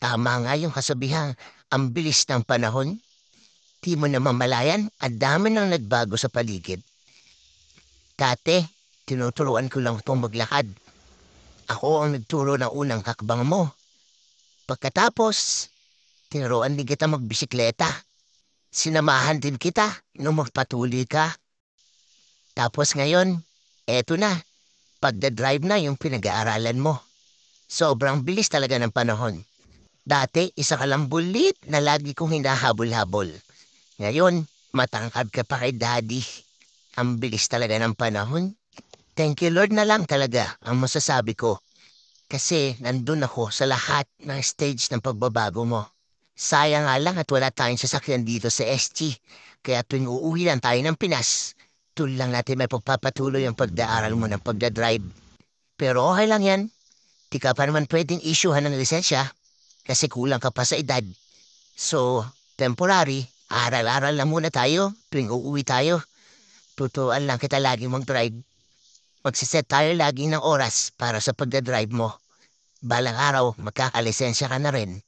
Tama nga yung kasabihan, ang bilis ng panahon. Di mo na mamalayan, ang dami nang nagbago sa paligid. Dati, tinuturuan ko lang itong maglakad. Ako ang nagturo ng unang hakbang mo. Pagkatapos, tinuruan din kita magbisikleta. Sinamahan din kita nung magpatuloy ka. Tapos ngayon, eto na, pagdadrive na yung pinag-aaralan mo. Sobrang bilis talaga ng panahon. Dati, isa ka lang bulit na lagi kong hinahabol-habol. Ngayon, matangkad ka pa kay daddy. Ang bilis talaga ng panahon. Thank you Lord na lang talaga ang masasabi ko. Kasi nandun ako sa lahat ng stage ng pagbabago mo. Sayang nga lang at wala tayong sasakyan dito sa SG. Kaya tuwing uuwi lang tayo ng Pinas, tuloy lang natin may pagpapatuloy ang pagdaaral mo ng pagdadrive. Pero okay lang yan. Di ka pa naman pwedeng issuehan ng lisensya kasi kulang ka pa sa edad. So, temporary, aral-aral lang muna tayo tuwing uuwi tayo. Tutuan lang kita lagi mag-drive. Magsiset tayo lagi ng oras para sa pagdadrive mo. Balang araw, magkakalisensya ka na rin.